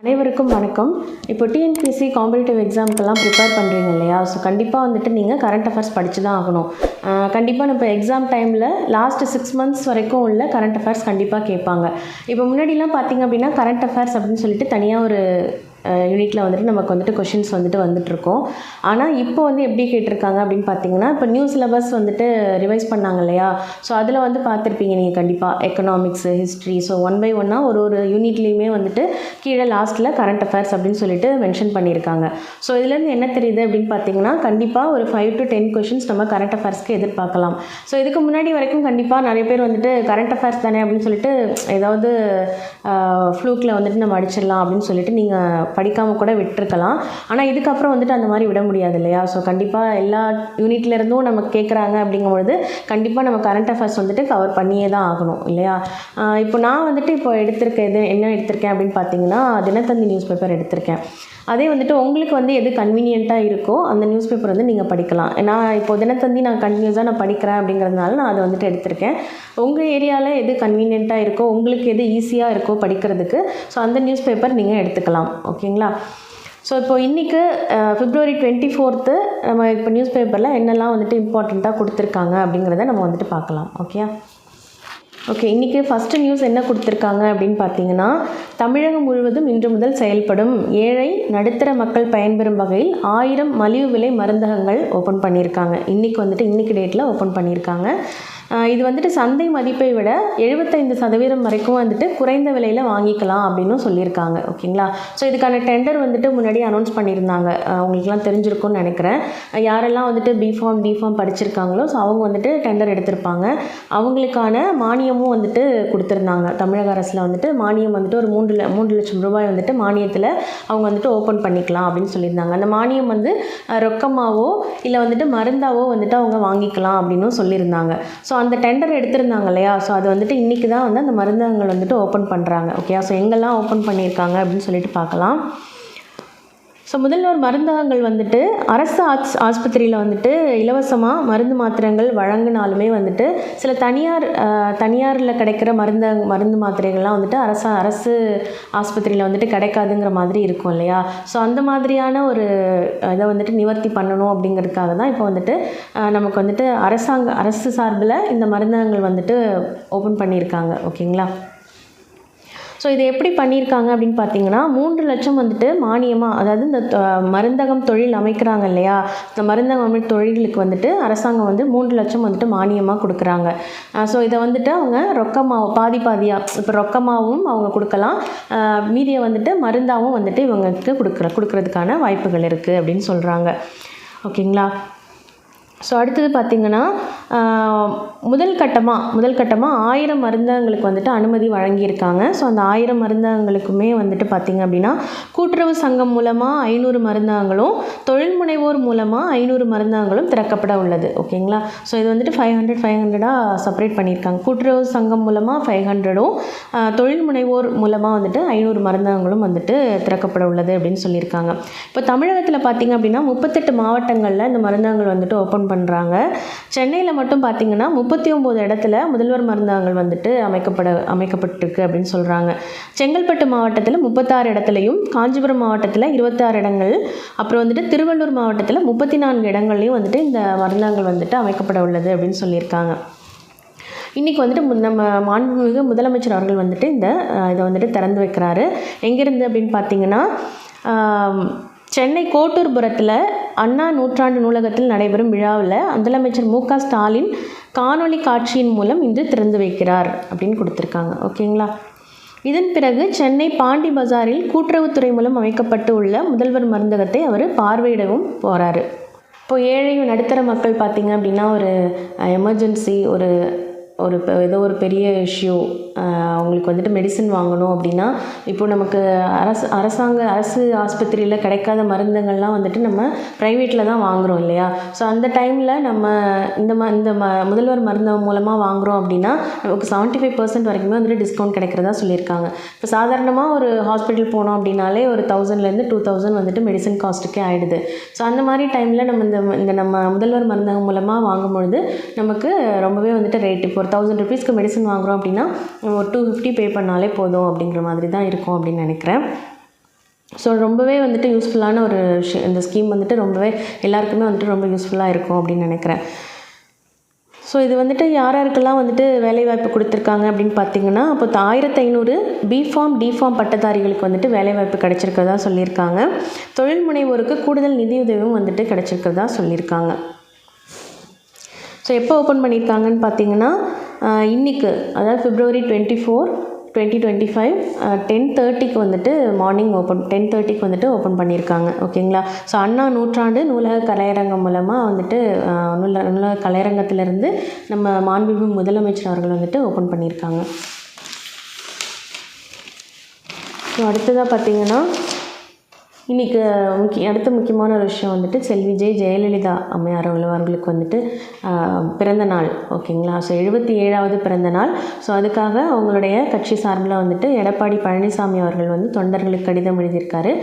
அனைவருக்கும் வணக்கம். இப்போ டிஎன்பிஎஸ்சி காம்படிட்டிவ் எக்ஸாமுக்கெல்லாம் ப்ரிப்பேர் பண்ணுறீங்க இல்லையா? ஸோ கண்டிப்பாக வந்துட்டு நீங்கள் கரண்ட் அஃபேர்ஸ் படித்து தான் ஆகணும். கண்டிப்பாக இப்போ எக்ஸாம் டைமில் லாஸ்ட்டு 6 months வரைக்கும் உள்ள கரண்ட் அஃபேர்ஸ் கண்டிப்பாக கேட்பாங்க. இப்போ முன்னாடிலாம் பார்த்திங்க அப்படின்னா கரண்ட் அஃபேர்ஸ் அப்படின்னு சொல்லிட்டு தனியாக ஒரு யூனிட்டில் வந்துட்டு நமக்கு வந்துட்டு கொஷின்ஸ் வந்துட்டுருக்கோம். ஆனால் இப்போ எப்படி கேட்டிருக்காங்க அப்படின்னு பார்த்தீங்கன்னா, இப்போ நியூ சிலபஸ் வந்துட்டு ரிவைஸ் பண்ணாங்க இல்லையா? ஸோ அதில் பார்த்துருப்பீங்க நீங்கள் கண்டிப்பாக எக்கனாமிக்ஸு, ஹிஸ்ட்ரி. ஸோ 1 by 1 ஒரு யூனிட்லேயுமே வந்துட்டு கீழே லாஸ்ட்டில் கரண்ட் அஃபேர்ஸ் அப்படின்னு சொல்லிட்டு மென்ஷன் பண்ணியிருக்காங்க. ஸோ இதுலேருந்து என்ன தெரியுது அப்படின்னு பார்த்தீங்கன்னா, கண்டிப்பாக ஒரு 5 to 10 கொஷின்ஸ் நம்ம கரண்ட் அஃபேர்ஸ்க்கு எதிர்பார்க்கலாம். ஸோ இதுக்கு முன்னாடி வரைக்கும் கண்டிப்பாக நிறைய பேர் வந்துட்டு கரண்ட் அஃபேர்ஸ் தானே அப்படின்னு சொல்லிட்டு ஏதாவது ஃப்ளூக்கில் வந்துட்டு நம்ம அடிச்சிடலாம் அப்படின்னு சொல்லிட்டு நீங்கள் படிக்காமல் கூட விட்டுருக்கலாம். ஆனால் இதுக்கப்புறம் வந்துட்டு அந்த மாதிரி விட முடியாது இல்லையா? ஸோ கண்டிப்பாக எல்லா யூனிட்லேருந்தும் நமக்கு கேட்குறாங்க அப்படிங்கும்பொழுது கண்டிப்பாக நம்ம கரண்ட் அஃபேர்ஸ் வந்துட்டு கவர் பண்ணியே தான் ஆகணும் இல்லையா? இப்போ நான் வந்துட்டு இப்போ என்ன எடுத்திருக்கேன் அப்படின்னு பார்த்தீங்கன்னா, தினத்தந்தி நியூஸ் பேப்பர் எடுத்திருக்கேன். அதே வந்துட்டு உங்களுக்கு எது கன்வீனியண்ட்டாக இருக்கோ அந்த நியூஸ் பேப்பர் நீங்கள் படிக்கலாம். நான் இப்போ தினத்தந்தி நான் கண்டினியூஸாக நான் படிக்கிறேன் அப்படிங்கிறதுனால நான் அதை வந்துட்டு எடுத்திருக்கேன். உங்கள் ஏரியாவில் எது கன்வீனியண்ட்டாக இருக்கோ, உங்களுக்கு எது ஈஸியாக இருக்கோ படிக்கிறதுக்கு, ஸோ அந்த நியூஸ் பேப்பர் நீங்கள் எடுத்துக்கலாம். ஓகேங்களா? ஸோ இப்போ இன்றைக்கி February 24th நம்ம இப்போ நியூஸ் பேப்பரில் என்னெல்லாம் வந்துட்டு இம்பார்ட்டண்ட்டாக கொடுத்துருக்காங்க அப்படிங்கிறத நம்ம வந்துட்டு பார்க்கலாம். ஓகே, இன்றைக்கி ஃபஸ்ட்டு நியூஸ் என்ன கொடுத்துருக்காங்க அப்படின்னு பார்த்தீங்கன்னா, தமிழகம் முழுவதும் இன்று முதல் செயல்படும் ஏழை நடுத்தர மக்கள் பயன்பெறும் வகையில் 1000 மலிவு விலை மருந்தகங்கள் ஓப்பன் பண்ணியிருக்காங்க. இன்றைக்கி டேட்டில் ஓப்பன் பண்ணியிருக்காங்க. இது சந்தை மதிப்பை விட 75% வரைக்கும் குறைந்த விலையில் வாங்கிக்கலாம் அப்படின்னு சொல்லியிருக்காங்க. ஓகேங்களா? ஸோ இதுக்கான டெண்டர் முன்னாடி அனௌன்ஸ் பண்ணியிருந்தாங்க. அவங்களுக்குலாம் தெரிஞ்சிருக்கும்னு நினைக்கிறேன். யாரெல்லாம் பிஃபார்ம் டிஃபார்ம் படிச்சிருக்காங்களோ ஸோ அவங்க டெண்டர் எடுத்திருப்பாங்க. அவங்களுக்கான மானியமும் கொடுத்துருந்தாங்க. தமிழக அரசில் மானியம் ஒரு 3 லட்சம் ரூபாய் மானியத்தில் அவங்க ஓப்பன் பண்ணிக்கலாம் அப்படின்னு சொல்லியிருந்தாங்க. அந்த மானியம் ரொக்கமாவோ இல்லை மருந்தாவோ அவங்க வாங்கிக்கலாம் அப்படின்னு சொல்லியிருந்தாங்க. ஸோ அந்த டெண்டர் எடுத்திருந்தாங்க இல்லையா? ஸோ அது இன்றைக்கி தான் அந்த மருந்தகங்கள் ஓப்பன் பண்ணுறாங்க. ஓகே, ஸோ எங்கெல்லாம் ஓப்பன் பண்ணியிருக்காங்க அப்படின்னு சொல்லிட்டு பார்க்கலாம். ஸோ முதல்வர் மருந்தகங்கள் அரசு ஆஸ்பத்திரியில் இலவசமாக மருந்து மாத்திரைகள் வழங்கினாலுமே சில தனியாரில் கிடைக்கிற மருந்து மாத்திரைகள்லாம் அரசு ஆஸ்பத்திரியில் கிடைக்காதுங்கிற மாதிரி இருக்கும் இல்லையா? ஸோ அந்த மாதிரியான ஒரு இதை நிவர்த்தி பண்ணணும் அப்படிங்கிறதுக்காக தான் இப்போ நமக்கு அரசு சார்பில் இந்த மருந்தகங்கள் ஓப்பன் பண்ணியிருக்காங்க. ஓகேங்களா? ஸோ இது எப்படி பண்ணியிருக்காங்க அப்படின்னு பார்த்தீங்கன்னா, 3 லட்சம் மானியமாக, அதாவது இந்த மருந்தகம் தொழில் அமைக்கிறாங்க இல்லையா? இந்த மருந்தகம் தொழிலுக்கு அரசாங்கம் 3 லட்சம் மானியமாக கொடுக்குறாங்க. ஸோ இதை அவங்க ரொக்கமாக பாதியாக இப்போ ரொக்கமாகவும் அவங்க கொடுக்கலாம், மீதியை மருந்தாகவும் இவங்களுக்கு கொடுக்குறதுக்கான வாய்ப்புகள் இருக்குது அப்படின்னு சொல்கிறாங்க. ஓகேங்களா? ஸோ அடுத்தது பார்த்திங்கன்னா, முதல் கட்டமாக 1000 மருந்தகங்களுக்கு அனுமதி வழங்கியிருக்காங்க. ஸோ அந்த 1000 மருந்தகங்களுக்குமே பார்த்திங்க அப்படின்னா, கூட்டுறவு சங்கம் மூலமாக 500 மருந்தகங்களும், தொழில் முனைவோர் மூலமாக 500 மருந்தகங்களும் திறக்கப்பட உள்ளது. ஓகேங்களா? ஸோ இது 500 செப்பரேட் பண்ணியிருக்காங்க. கூட்டுறவு சங்கம் மூலமாக 500ம், தொழில் முனைவோர் மூலமாக 500 மருந்தகங்களும் திறக்கப்பட உள்ளது அப்படின்னு சொல்லியிருக்காங்க. இப்போ தமிழகத்தில் பார்த்திங்க அப்படின்னா 38 மாவட்டங்களில் இந்த மருந்தகங்கள் ஓப்பன் பண்ணுறாங்க. சென்னையில் மட்டும் பார்த்திங்கன்னா 39 இடத்துல முதல்வர் மருந்தகங்கள் அமைக்கப்பட்டிருக்கு அப்படின்னு சொல்கிறாங்க. செங்கல்பட்டு மாவட்டத்தில் 36 இடத்துலையும், காஞ்சிபுரம் மாவட்டத்தில் 26 இடங்கள், அப்புறம் திருவள்ளூர் மாவட்டத்தில் 34 இடங்கள்லையும் இந்த மருந்தகங்கள் அமைக்கப்பட உள்ளது அப்படின்னு சொல்லியிருக்காங்க. இன்றைக்கி நம்ம மாண்புமிகு முதலமைச்சர் அவர்கள் இந்த இதை திறந்து வைக்கிறாரு. எங்கேருந்து அப்படின்னு பார்த்தீங்கன்னா, சென்னை கோட்டூர்புரத்தில் அண்ணா நூற்றாண்டு நூலகத்தில் நடைபெறும் விழாவில் முதலமைச்சர் மு.க. ஸ்டாலின் காணொளி காட்சியின் மூலம் இன்று திறந்து வைக்கிறார் அப்படின்னு கொடுத்துருக்காங்க. ஓகேங்களா? இதன் பிறகு சென்னை பாண்டி பஜாரில் கூட்டுறவுத்துறை மூலம் அமைக்கப்பட்டு உள்ள முதல்வர் மருந்தகத்தை அவர் பார்வையிடவும் போகிறாரு. இப்போ ஏழை நடுத்தர மக்கள் பார்த்திங்க அப்படின்னா, ஒரு எமர்ஜென்சி, ஏதோ ஒரு பெரிய இஷ்யூ, அவங்களுக்கு மெடிசன் வாங்கணும் அப்படின்னா, இப்போ நமக்கு அரசு ஆஸ்பத்திரியில் கிடைக்காத மருந்துகள்லாம் நம்ம ப்ரைவேட்டில் தான் வாங்குகிறோம் இல்லையா? ஸோ அந்த டைமில் நம்ம இந்த முதல்வர் மருந்தகம் மூலமாக வாங்குகிறோம் அப்படின்னா நமக்கு 75% வரைக்குமே டிஸ்கவுண்ட் கிடைக்கிறதா சொல்லியிருக்காங்க. இப்போ சாதாரணமாக ஒரு ஹாஸ்பிட்டல் போனோம் அப்படின்னாலே ஒரு 1000லேருந்து 2000 மெடிசன் காஸ்ட்டுக்கே ஆகிடுது. ஸோ அந்த மாதிரி டைமில் நம்ம முதல்வர் மருந்தகம் மூலமாக வாங்கும்பொழுது நமக்கு ரொம்பவே ரேட், இப்போ ஒரு 1000 rupeesக்கு மெடிசன் வாங்குகிறோம் அப்படின்னா ஒரு 250 பே பண்ணாலே போதும் அப்படிங்கிற மாதிரி தான் இருக்கும் அப்படின்னு நினைக்கிறேன். ஸோ ரொம்பவே வந்துட்டு யூஸ்ஃபுல்லான ஒரு விஷயம். இந்த ஸ்கீம் வந்துட்டு ரொம்பவே எல்லாருக்குமே வந்துட்டு ரொம்ப யூஸ்ஃபுல்லாக இருக்கும் அப்படின்னு நினைக்கிறேன். ஸோ இது வந்துட்டு யாருக்கெல்லாம் வந்துட்டு வேலைவாய்ப்பு கொடுத்துருக்காங்க அப்படின்னு பார்த்தீங்கன்னா, அப்போ 1500 பிஃபார்ம் டிஃபார்ம் பட்டதாரிகளுக்கு வந்துட்டு வேலைவாய்ப்பு கிடைச்சிருக்கிறதா சொல்லியிருக்காங்க. தொழில் முனைவோருக்கு கூடுதல் நிதியுதவியும் வந்துட்டு கிடைச்சிருக்கிறதா சொல்லியிருக்காங்க. ஸோ எப்போ ஓப்பன் பண்ணியிருக்காங்கன்னு பார்த்தீங்கன்னா, இன்றைக்கு, அதாவது February 24, 2025 10:30க்கு வந்துட்டு மார்னிங் 10:30க்கு வந்துட்டு ஓப்பன் பண்ணியிருக்காங்க. ஓகேங்களா. ஸோ அண்ணா நூற்றாண்டு நூலக கலையரங்கம் மூலமாக வந்துட்டு நூலக கலையரங்கத்திலேருந்து நம்ம மாண்புமிகு முதலமைச்சர் அவர்கள் வந்துட்டு ஓப்பன் பண்ணியிருக்காங்க. ஸோ அடுத்ததாக பார்த்தீங்கன்னா, இன்றைக்கி அடுத்த முக்கியமான ஒரு விஷயம் வந்துட்டு செல்வி ஜெயலலிதா அம்மையார் அவர்களுக்கு வந்துட்டு பிறந்த நாள். ஓகேங்களா. ஸோ 77வது பிறந்த நாள். ஸோ அதுக்காக அவங்களுடைய கட்சி சார்பில் வந்துட்டு எடப்பாடி பழனிசாமி அவர்கள் வந்து தொண்டர்களுக்கு கடிதம் எழுதியிருக்காரு,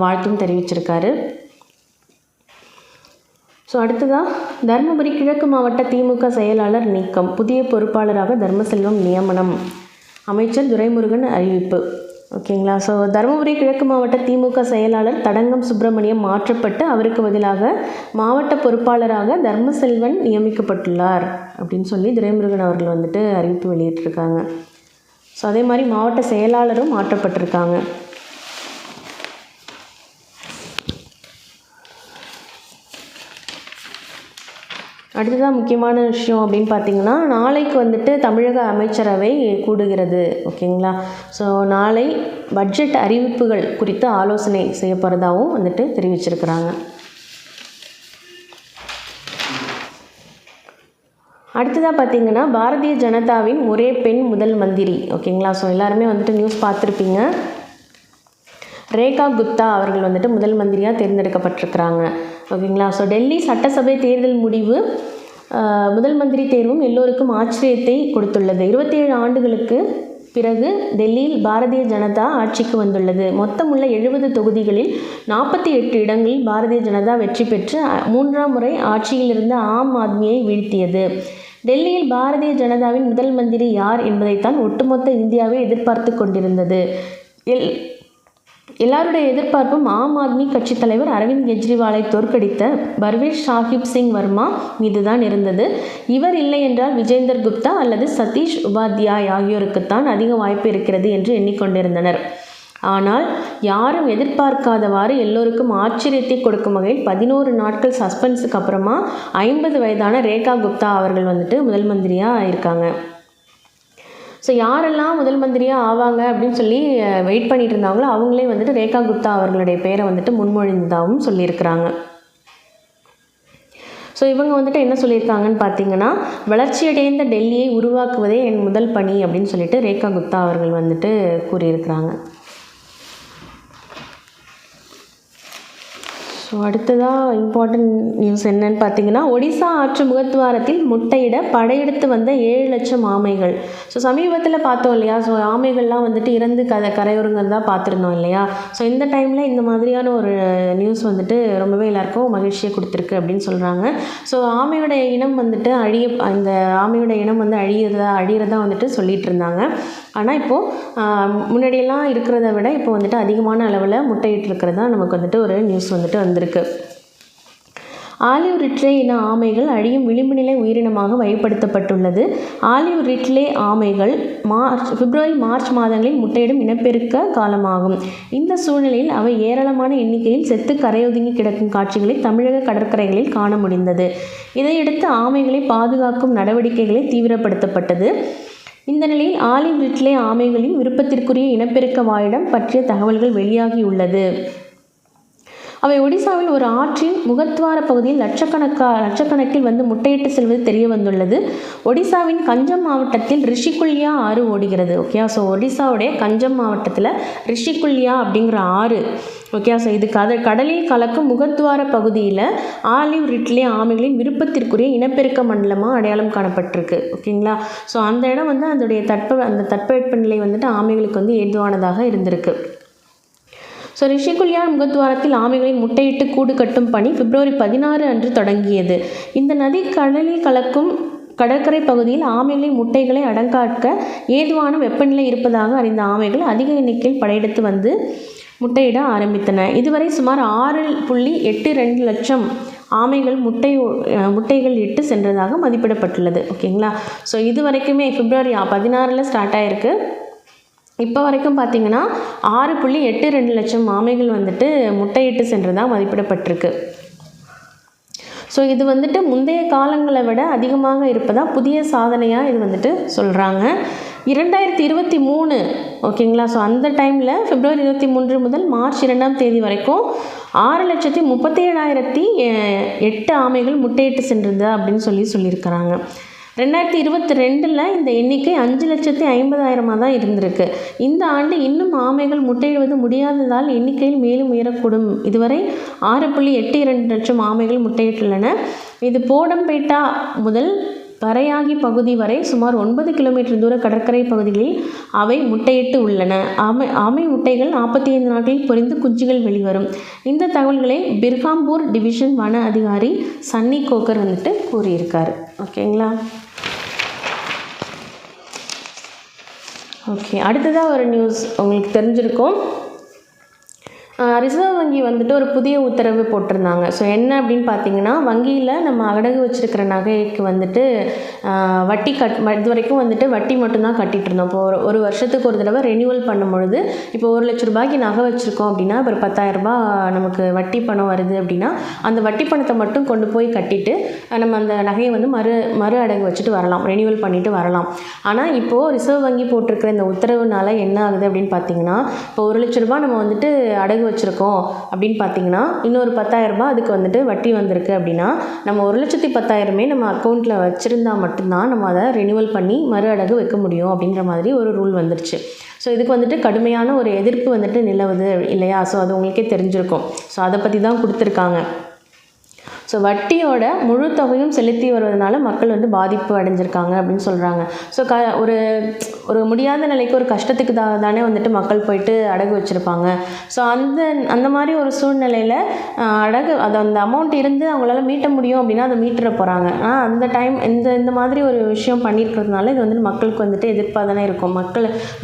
வாழ்த்தும் தெரிவிச்சிருக்காரு. ஸோ அடுத்ததாக தருமபுரி கிழக்கு மாவட்ட திமுக செயலாளர் நீக்கம், புதிய பொறுப்பாளராக தர்மசெல்வம் நியமனம், அமைச்சர் துரைமுருகன் அறிவிப்பு. ஓகேங்களா. ஸோ தருமபுரி கிழக்கு மாவட்ட திமுக செயலாளர் தடங்கம் சுப்பிரமணியம் மாற்றப்பட்டு அவருக்கு பதிலாக மாவட்ட பொறுப்பாளராக தர்மசெல்வன் நியமிக்கப்பட்டுள்ளார் அப்படின்னு சொல்லி துரைமுருகன் அவர்கள் வந்துட்டு அறிவிப்பு வெளியிட்டிருக்காங்க. ஸோ அதே மாதிரி மாவட்ட செயலாளரும் மாற்றப்பட்டிருக்காங்க. அடுத்ததான் முக்கியமான விஷயம் அப்படின்னு பார்த்தீங்கன்னா, நாளைக்கு வந்துட்டு தமிழக அமைச்சரவை கூடுகிறது. ஓகேங்களா. ஸோ நாளை பட்ஜெட் அறிவிப்புகள் குறித்து ஆலோசனை செய்ய போகிறதாகவும் வந்துட்டு தெரிவிச்சிருக்கிறாங்க. அடுத்ததாக பார்த்தீங்கன்னா, பாரதிய ஜனதாவின் ஒரே பெண் முதல் மந்திரி. ஓகேங்களா. ஸோ எல்லாருமே வந்துட்டு நியூஸ் பார்த்துருப்பீங்க. ரேகா குப்தா அவர்கள் வந்துட்டு முதல் மந்திரியாக தேர்ந்தெடுக்கப்பட்டிருக்கிறாங்க. ஓகேங்களா. ஸோ டெல்லி சட்டசபை தேர்தல் முடிவு முதல் மந்திரி தேர்வும் எல்லோருக்கும் ஆச்சரியத்தை கொடுத்துள்ளது. 27 ஆண்டுகளுக்கு பிறகு டெல்லியில் பாரதிய ஜனதா ஆட்சிக்கு வந்துள்ளது. மொத்தமுள்ள 70 தொகுதிகளில் 48 இடங்களில் பாரதிய ஜனதா வெற்றி பெற்று 3ஆம் முறை ஆட்சியில் இருந்த ஆம் ஆத்மியை வீழ்த்தியது. டெல்லியில் பாரதிய ஜனதாவின் முதல் மந்திரி யார் என்பதைத்தான் ஒட்டுமொத்த இந்தியாவே எதிர்பார்த்து கொண்டிருந்தது. எல்லாருடைய எதிர்பார்ப்பும் ஆம் ஆத்மி கட்சி தலைவர் அரவிந்த் கெஜ்ரிவாலை தோற்கடித்த பர்வேஷ் சாஹிப் சிங் வர்மா மீதுதான் இருந்தது. இவர் இல்லை என்றால் விஜேந்தர் குப்தா அல்லது சதீஷ் உபாத்யாய் ஆகியோருக்குத்தான் அதிக வாய்ப்பு இருக்கிறது என்று எண்ணிக்கொண்டிருந்தனர். ஆனால் யாரும் எதிர்பார்க்காதவாறு எல்லோருக்கும் ஆச்சரியத்தை கொடுக்கும் வகையில் 11 நாட்கள் சஸ்பென்ஸுக்கு அப்புறமா 50 வயதான ரேகா குப்தா அவர்கள் வந்துட்டு முதல் மந்திரியாக இருக்காங்க. ஸோ யாரெல்லாம் முதல் மந்திரியாக ஆவாங்க அப்படின்னு சொல்லி வெயிட் பண்ணிட்டு இருந்தாங்களோ அவங்களே வந்துட்டு ரேகா குப்தா அவர்களுடைய பேரை வந்துட்டு முன்மொழிந்ததாகவும் சொல்லியிருக்கிறாங்க. ஸோ இவங்க வந்துட்டு என்ன சொல்லியிருக்காங்கன்னு பார்த்தீங்கன்னா, வளர்ச்சியடைந்த டெல்லியை உருவாக்குவதே என் முதல் பணி அப்படின்னு சொல்லிட்டு ரேகா குப்தா அவர்கள் வந்துட்டு கூறியிருக்கிறாங்க. ஸோ அடுத்ததாக இம்பார்ட்டன்ட் நியூஸ் என்னன்னு பார்த்தீங்கன்னா, ஒடிசா ஆற்று முகத்துவாரத்தில் முட்டையிட படையெடுத்து வந்த 7 லட்சம் ஆமைகள். ஸோ சமீபத்தில் பார்த்தோம் இல்லையா. ஸோ ஆமைகள்லாம் வந்துட்டு இறந்து கரையோரங்கள் தான் பார்த்துருந்தோம் இல்லையா. ஸோ இந்த டைமில் இந்த மாதிரியான ஒரு நியூஸ் வந்துட்டு ரொம்பவே எல்லாருக்கும் மகிழ்ச்சியை கொடுத்துருக்கு அப்படின்னு சொல்கிறாங்க. ஸோ ஆமையோடைய இனம் வந்துட்டு இந்த ஆமையோட இனம் வந்து அழியிறதா வந்துட்டு சொல்லிட்டு இருந்தாங்க. ஆனால் இப்போது முன்னாடியெல்லாம் இருக்கிறத விட இப்போ வந்துட்டு அதிகமான அளவில் முட்டையிட்டு இருக்கிறதா நமக்கு வந்துட்டு ஒரு நியூஸ் வந்துட்டு வந்திருக்கு. ஆலிவ் ரிட்லே இன ஆமைகள் அழியும் விளிம்பு நிலை உயிரினமாக வகைப்படுத்தப்பட்டுள்ளது. ஆலிவ் ரிட்லே ஆமைகள் பிப்ரவரி மார்ச் மாதங்களில் முட்டையிடும் இனப்பெருக்க காலமாகும். இந்த சூழ்நிலையில் அவை ஏராளமான எண்ணிக்கையில் செத்து கரையொதுங்கி கிடக்கும் காட்சிகளை தமிழக கடற்கரைகளில் காண முடிந்தது. இதையடுத்து ஆமைகளை பாதுகாக்கும் நடவடிக்கைகளை தீவிரப்படுத்தப்பட்டது. இந்த நிலையில் ஆலிவ் ரிட்லே ஆமைகளின் விருப்பத்திற்குரிய இனப்பெருக்க வாழிடம் பற்றிய தகவல்கள் வெளியாகியுள்ளது. அவை ஒடிசாவில் ஒரு ஆற்றின் முகத்வார பகுதியில் லட்சக்கணக்கில் வந்து முட்டையிட்டு செல்வது தெரிய வந்துள்ளது. ஒடிசாவின் கஞ்சம் மாவட்டத்தில் ரிஷிகுல்யா ஆறு ஓடுகிறது. ஓகே. ஸோ ஒடிசாவுடைய கஞ்சம் மாவட்டத்தில் ரிஷிகுல்யா அப்படிங்கிற ஆறு. ஓகே. ஸோ இது கடலில் கலக்கும் முகத்வார பகுதியில் ஆலிவ் ரிட்லே ஆமைகளின் விருப்பத்திற்குரிய இனப்பெருக்க மண்டலமாக அடையாளம் காணப்பட்டிருக்கு. ஓகேங்களா. ஸோ அந்த இடம் வந்து அந்த தட்பவெப்பநிலை வந்துட்டு ஆமைகளுக்கு வந்து ஏதுவானதாக இருந்திருக்கு. ஸோ ரிஷிகுல்யா முகத்வாரத்தில் ஆமைகளின் முட்டையிட்டு கூடு கட்டும் பணி பிப்ரவரி 16 அன்று தொடங்கியது. இந்த நதி கடலில் கலக்கும் கடற்கரை பகுதியில் ஆமைகளின் முட்டைகளை அடங்காக்க ஏதுவான வெப்பநிலை இருப்பதாக அறிந்த ஆமைகள் அதிக எண்ணிக்கையில் படையெடுத்து வந்து முட்டையிட ஆரம்பித்தன. இதுவரை சுமார் 6.82 லட்சம் ஆமைகள் முட்டைகள் இட்டு சென்றதாக மதிப்பிடப்பட்டுள்ளது. ஓகேங்களா. ஸோ இது வரைக்குமே February 16 ஸ்டார்ட் ஆகிருக்கு. இப்போ வரைக்கும் பார்த்திங்கன்னா 6.82 லட்சம் ஆமைகள் வந்துட்டு முட்டையிட்டு சென்றதாக மதிப்பிடப்பட்டிருக்கு. ஸோ இது வந்துட்டு முந்தைய காலங்களை விட அதிகமாக இருப்பதாக புதிய சாதனையாக இது வந்துட்டு சொல்கிறாங்க. 2023 ஓகேங்களா. ஸோ அந்த டைமில் February 23 முதல் March 2 வரைக்கும் 6,37,008 ஆமைகள் முட்டையிட்டு சென்றது அப்படின்னு சொல்லியிருக்கிறாங்க. 2022 இந்த எண்ணிக்கை 5,50,000 தான் இருந்திருக்கு. இந்த ஆண்டு இன்னும் ஆமைகள் முட்டையிடுவது முடியாததால் எண்ணிக்கையில் மேலும் உயரக்கூடும். இதுவரை 6.82 லட்சம் ஆமைகள் முட்டையிட்டுள்ளன. இது போடம்பேட்டா முதல் பறையாகி பகுதி வரை சுமார் 9 கிலோமீட்டர் தூர கடற்கரை பகுதிகளில் அவை முட்டையிட்டு உள்ளன. ஆமை முட்டைகள் 45 நாட்களில் பொரிந்து குஞ்சுகள் வெளிவரும். இந்த தகவல்களை பிர்ஹாம்பூர் டிவிஷன் வன அதிகாரி சன்னி கோக்கர் வந்துட்டு கூறியிருக்காரு. ஓகேங்களா. ஓகே, அடுத்ததாக ஒரு நியூஸ் உங்களுக்கு தெரிஞ்சிருக்கும். ரிசர்வ் வங்கி வந்துட்டு ஒரு புதிய உத்தரவு போட்டிருந்தாங்க. ஸோ என்ன அப்படின்னு பார்த்தீங்கன்னா, வங்கியில் நம்ம அடகு வச்சுருக்கிற நகைக்கு வந்துட்டு வட்டி இது வரைக்கும் வந்துட்டு வட்டி மட்டும்தான் கட்டிகிட்டு இருந்தோம். இப்போ ஒரு வருஷத்துக்கு ஒரு தடவை ரெனியூவல் பண்ணும்பொழுது இப்போ 1 லட்ச ரூபாய்க்கு நகை வச்சுருக்கோம் அப்படின்னா இப்போ 10,000 நமக்கு வட்டி பணம் வருது அப்படின்னா அந்த வட்டி பணத்தை மட்டும் கொண்டு போய் கட்டிட்டு நம்ம அந்த நகையை வந்து மறு அடகு வச்சுட்டு வரலாம், ரெனியூவல் பண்ணிட்டு வரலாம். ஆனால் இப்போது ரிசர்வ் வங்கி போட்டிருக்கிற இந்த உத்தரவுனால என்ன ஆகுது அப்படின்னு பார்த்தீங்கன்னா, இப்போ 1 லட்ச ரூபாய் நம்ம வந்துட்டு அடகு வச்சுருக்கோம் அப்படின்னு பார்த்தீங்கன்னா இன்னொரு 10,000 அதுக்கு வந்துட்டு வட்டி வந்திருக்கு அப்படின்னா நம்ம 1,10,000 நம்ம அக்கௌண்ட்டில் வச்சுருந்தா மட்டும்தான் நம்ம அதை ரெனியூவல் பண்ணி மறு அடகு வைக்க முடியும் அப்படின்ற மாதிரி ஒரு ரூல் வந்துருச்சு. ஸோ இதுக்கு வந்துட்டு கடுமையான ஒரு எதிர்ப்பு வந்துட்டு நிலவுது இல்லையா. ஸோ அது உங்களுக்கே தெரிஞ்சிருக்கும். ஸோ அதை பற்றி தான் கொடுத்துருக்காங்க. ஸோ வட்டியோட முழு தொகையும் செலுத்தி வருவதனால மக்கள் வந்து பாதிப்பு அடைஞ்சிருக்காங்க அப்படின்னு சொல்கிறாங்க. ஸோ ஒரு முடியாத நிலைக்கு ஒரு கஷ்டத்துக்கு தானே வந்துட்டு மக்கள் போயிட்டு அடகு வச்சுருப்பாங்க. ஸோ அந்த மாதிரி ஒரு சூழ்நிலையில் அந்த அமௌண்ட் இருந்து அவங்களால மீட்ட முடியும் அப்படின்னா அதை மீட்டுற போகிறாங்க. ஆனால் அந்த டைம் இந்த மாதிரி ஒரு விஷயம் பண்ணியிருக்கிறதுனால இது வந்துட்டு மக்களுக்கு வந்துட்டு எதிர்ப்பாக தானே இருக்கும்.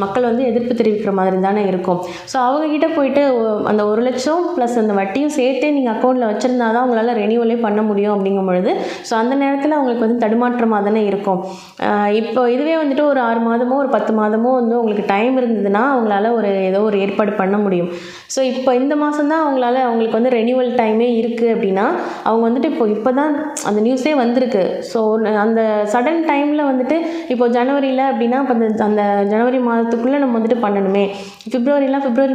மக்கள் வந்து எதிர்ப்பு தெரிவிக்கிற மாதிரி தானே இருக்கும். ஸோ அவங்கக்கிட்ட போயிட்டு அந்த 1 லட்சம் ப்ளஸ் அந்த வட்டியும் சேர்த்தே நீங்கள் அக்கௌண்ட்டில் வச்சுருந்தா தான் அவங்களால ரெனியூவலே பண்ண முடியும் அப்படிங்கும் பொழுது ஸோ அந்த நேரத்தில் அவங்களுக்கு வந்து தடுமாற்றமாக தானே இருக்கும். இப்போ இதுவே வந்துட்டு ஒரு 6 மாதமோ ஒரு 10 மாதமோ வந்து உங்களுக்கு டைம் இருந்ததுன்னா அவங்களால ஏதோ ஒரு ஏற்பாடு பண்ண முடியும். ஸோ இப்போ இந்த மாதம் தான் அவங்களுக்கு வந்து ரெனியூவல் டைமே இருக்குது அப்படின்னா அவங்க வந்துட்டு இப்போ தான் அந்த நியூஸே வந்திருக்கு. ஸோ அந்த சடன் டைமில் வந்துட்டு இப்போ ஜனவரியில் அப்படின்னா இப்போ அந்த ஜனவரி மாதத்துக்குள்ளே நம்ம வந்துட்டு பண்ணணுமே, பிப்ரவரி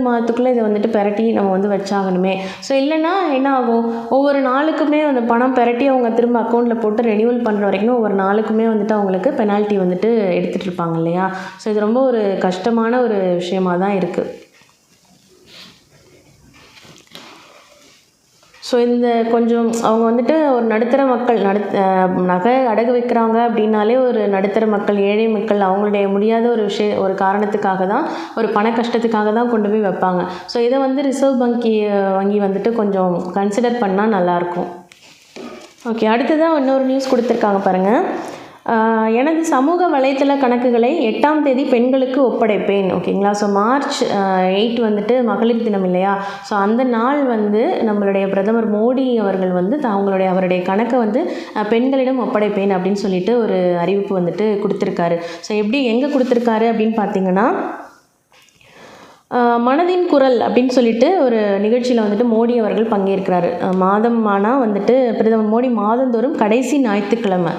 மாதத்துக்குள்ளே இதை வந்துட்டு பெரட்டி நம்ம வந்து வச்சாகணுமே. ஸோ இல்லைன்னா என்ன ஆகும், ஒவ்வொரு நாளுக்குமே அந்த பணம் பெரட்டி அவங்க திரும்ப அக்கௌண்ட்டில் போட்டு ரெனியூவல் பண்ணுற வரைக்கும் ஒவ்வொரு நாளுக்குமே வந்துட்டு அவங்களுக்கு பெனால்ட்டி வந்துட்டு எடுத்துகிட்டு இருப்பாங்க இல்லையா. ஸோ இது ரொம்ப ஒரு கஷ்டமான ஒரு விஷயமாக தான் இருக்குது. ஸோ இந்த கொஞ்சம் அவங்க வந்துட்டு ஒரு நடுத்தர மக்கள் நகை அடகு வைக்கிறாங்க அப்படின்னாலே ஒரு நடுத்தர மக்கள், ஏழை மக்கள் அவங்களுடைய முடியாத ஒரு காரணத்துக்காக தான், ஒரு பண கஷ்டத்துக்காக தான் கொண்டு போய் வைப்பாங்க. ஸோ இதை வந்து ரிசர்வ் வங்கி வந்துட்டு கொஞ்சம் கன்சிடர் பண்ணால் நல்லாயிருக்கும். ஓகே, அடுத்ததாக இன்னொரு நியூஸ் கொடுத்துருக்காங்க பாருங்கள். எனது சமூக வலைத்தள கணக்குகளை 8ஆம் தேதி பெண்களுக்கு ஒப்படைப்பேன். ஓகேங்களா. ஸோ March 8 வந்துட்டு மகளிர் தினம் இல்லையா. ஸோ அந்த நாள் வந்து நம்மளுடைய பிரதமர் மோடி அவர்கள் வந்து அவருடைய கணக்கை வந்து பெண்களிடம் ஒப்படைப்பேன் அப்படின்னு சொல்லிட்டு ஒரு அறிவிப்பு வந்துட்டு கொடுத்துருக்காரு. ஸோ எங்கே கொடுத்துருக்காரு அப்படின்னு பார்த்தீங்கன்னா, மனதின் குரல் அப்படின்னு சொல்லிட்டு ஒரு நிகழ்ச்சியில் வந்துட்டு மோடி அவர்கள் பங்கேற்கிறாரு. ஆனால் வந்துட்டு பிரதமர் மோடி மாதந்தோறும் கடைசி ஞாயிற்றுக்கிழமை